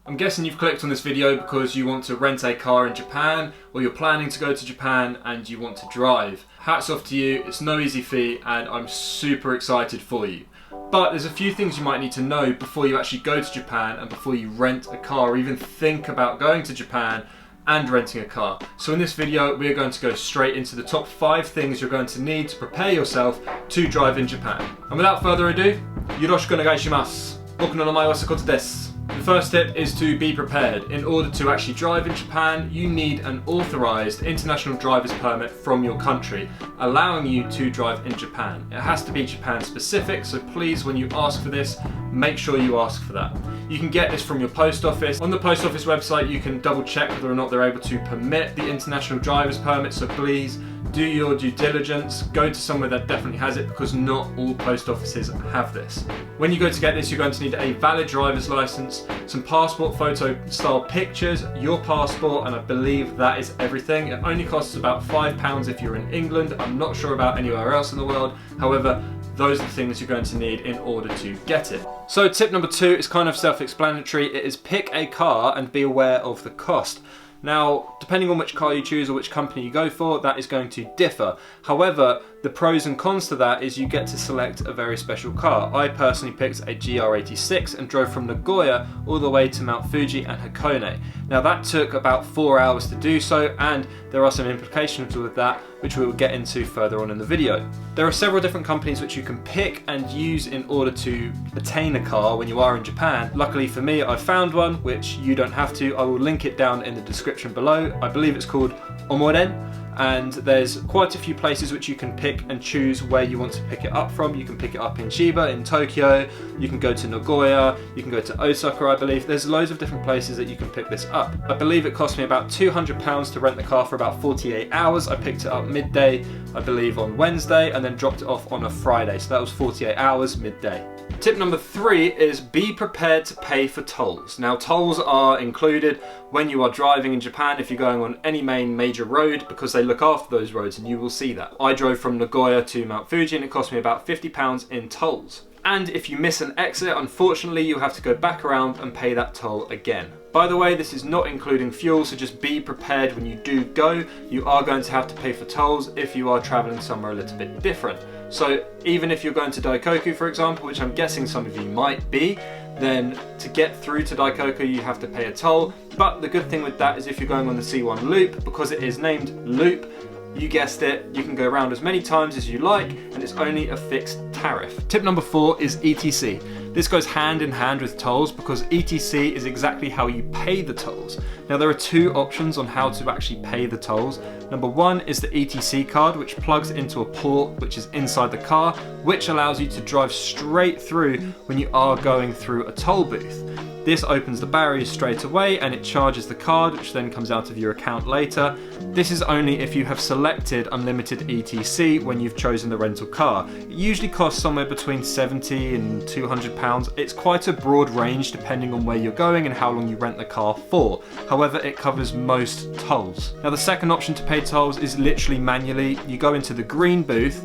I'm guessing you've clicked on this video because you want to rent a car in Japan, or you're planning to go to Japan and you want to drive. Hats off to you, it's no easy feat and I'm super excited for you. But there's a few things you might need to know before you actually go to Japan and before you rent a car or even think about going to Japan and renting a car. So in this video, we're going to go straight into the top 5 things you're going to need to prepare yourself to drive in Japan. And without further ado, yoroshiku onegai shimasu. Boku no namae wa Sakoto desu. The first tip is to be prepared. In order to actually drive in Japan, you need an authorized international driver's permit from your country, allowing you to drive in Japan. It has to be Japan specific, so please, when you ask for this, make sure you ask for that. You can get this from your post office. On the post office website, you can double check whether or not they're able to permit the international driver's permit, so please do your due diligence, go to somewhere that definitely has it, because not all post offices have this. When you go to get this, you're going to need a valid driver's license, some passport photo style pictures, your passport, and I believe that is everything. It only costs about £5 if you're in England. I'm not sure about anywhere else in the world. However, those are the things you're going to need in order to get it. So tip number 2 is kind of self-explanatory. It is pick a car and be aware of the cost. Now, depending on which car you choose or which company you go for, that is going to differ. However, the pros and cons to that is you get to select a very special car. I personally picked a GR86 and drove from Nagoya all the way to Mount Fuji and Hakone. Now that took about 4 hours to do so, and there are some implications with that which we will get into further on in the video. There are several different companies which you can pick and use in order to attain a car when you are in Japan. Luckily for me, I found one which you don't have to. I will link it down in the description below. I believe it's called Omoren. And there's quite a few places which you can pick and choose where you want to pick it up from. You can pick it up in Chiba, in Tokyo, you can go to Nagoya, you can go to Osaka, I believe. There's loads of different places that you can pick this up. I believe it cost me about £200 to rent the car for about 48 hours. I picked it up midday, I believe on Wednesday, and then dropped it off on a Friday. So that was 48 hours midday. Tip number 3 is be prepared to pay for tolls. Now, tolls are included when you are driving in Japan if you're going on any main major road, because they look after those roads and you will see that. I drove from Nagoya to Mount Fuji and it cost me about £50 in tolls. And if you miss an exit, unfortunately, you have to go back around and pay that toll again. By the way, this is not including fuel, so just be prepared when you do go. You are going to have to pay for tolls if you are traveling somewhere a little bit different. So even if you're going to Daikoku, for example, which I'm guessing some of you might be, then to get through to Daikoku you have to pay a toll. But the good thing with that is if you're going on the C1 loop, because it is named loop, you guessed it, you can go around as many times as you like and it's only a fixed tariff. Tip number 4 is ETC. This goes hand in hand with tolls because ETC is exactly how you pay the tolls. Now there are 2 options on how to actually pay the tolls. Number 1 is the ETC card, which plugs into a port which is inside the car, which allows you to drive straight through when you are going through a toll booth. This opens the barriers straight away and it charges the card, which then comes out of your account later. This is only if you have selected unlimited ETC when you've chosen the rental car. It usually costs somewhere between £70 and £200. It's quite a broad range depending on where you're going and how long you rent the car for. However, it covers most tolls. Now the second option to pay tolls is literally manually. You go into the green booth,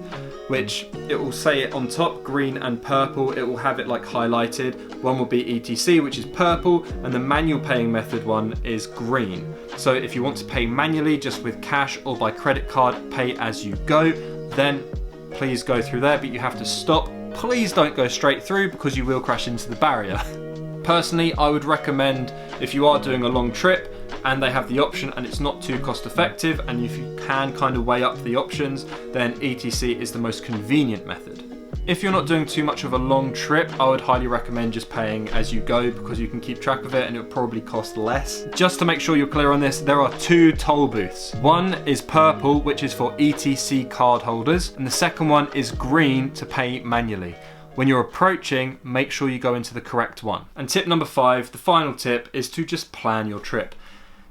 which it will say it on top, green and purple. It will have it like highlighted. One will be ETC, which is purple, and the manual paying method one is green. So if you want to pay manually just with cash or by credit card, pay as you go, then please go through there, but you have to stop. Please don't go straight through because you will crash into the barrier. Personally, I would recommend if you are doing a long trip and they have the option and it's not too cost effective, and if you can kind of weigh up the options, then ETC is the most convenient method. If you're not doing too much of a long trip, I would highly recommend just paying as you go because you can keep track of it and it will probably cost less. Just to make sure you're clear on this, there are 2 toll booths. One is purple, which is for ETC card holders, and the second one is green to pay manually. When you're approaching, make sure you go into the correct one. And tip number 5, the final tip, is to just plan your trip.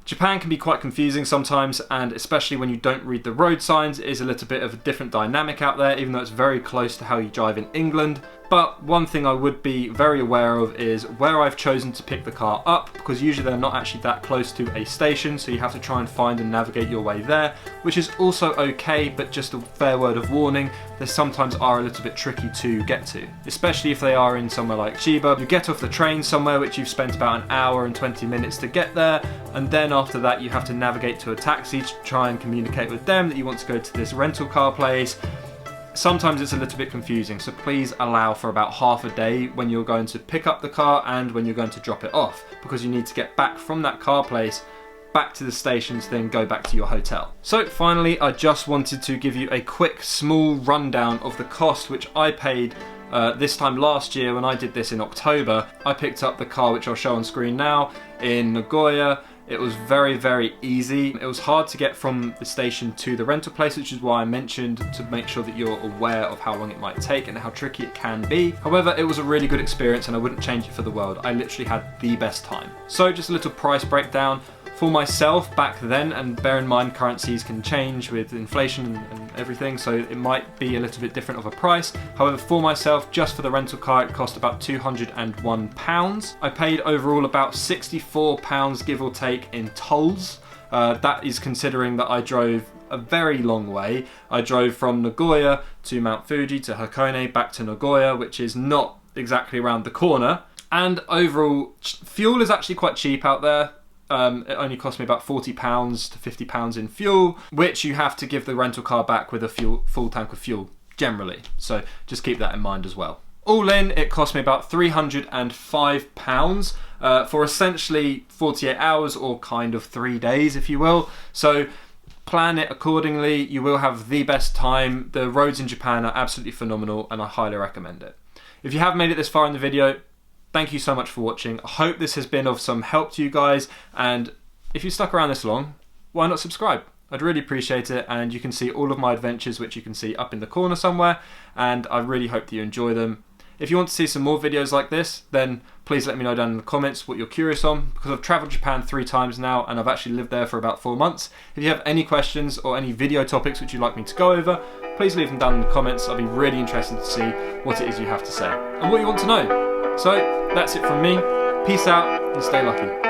Japan can be quite confusing sometimes, and especially when you don't read the road signs, it is a little bit of a different dynamic out there, even though it's very close to how you drive in England. But one thing I would be very aware of is where I've chosen to pick the car up, because usually they're not actually that close to a station, so you have to try and find and navigate your way there, which is also okay, but just a fair word of warning, they sometimes are a little bit tricky to get to, especially if they are in somewhere like Chiba. You get off the train somewhere which you've spent about an hour and 20 minutes to get there, and then after that you have to navigate to a taxi to try and communicate with them that you want to go to this rental car place. Sometimes it's a little bit confusing, so please allow for about half a day when you're going to pick up the car and when you're going to drop it off, because you need to get back from that car place back to the stations, then go back to your hotel. So finally, I just wanted to give you a quick small rundown of the cost which I paid this time last year when I did this in October. I picked up the car which I'll show on screen now in Nagoya. It was very, very easy. It was hard to get from the station to the rental place, which is why I mentioned to make sure that you're aware of how long it might take and how tricky it can be. However, it was a really good experience and I wouldn't change it for the world. I literally had the best time. So just a little price breakdown. For myself back then, and bear in mind currencies can change with inflation and everything, so it might be a little bit different of a price. However, for myself, just for the rental car, it cost about £201. I paid overall about £64, give or take, in tolls. That is considering that I drove a very long way. I drove from Nagoya to Mount Fuji to Hakone back to Nagoya, which is not exactly around the corner. And overall, fuel is actually quite cheap out there. It only cost me about £40 to £50 in fuel, which you have to give the rental car back with a full tank of fuel, generally. So just keep that in mind as well. All in, it cost me about £305 for essentially 48 hours, or kind of 3 days, if you will. So plan it accordingly. You will have the best time. The roads in Japan are absolutely phenomenal, and I highly recommend it. If you have made it this far in the video, thank you so much for watching. I hope this has been of some help to you guys, and if you stuck around this long, why not subscribe? I'd really appreciate it, and you can see all of my adventures, which you can see up in the corner somewhere, and I really hope that you enjoy them. If you want to see some more videos like this, then please let me know down in the comments what you're curious on, because I've travelled Japan 3 times now and I've actually lived there for about 4 months. If you have any questions or any video topics which you'd like me to go over, please leave them down in the comments. I'll be really interested to see what it is you have to say and what you want to know. So that's it from me. Peace out and stay lucky.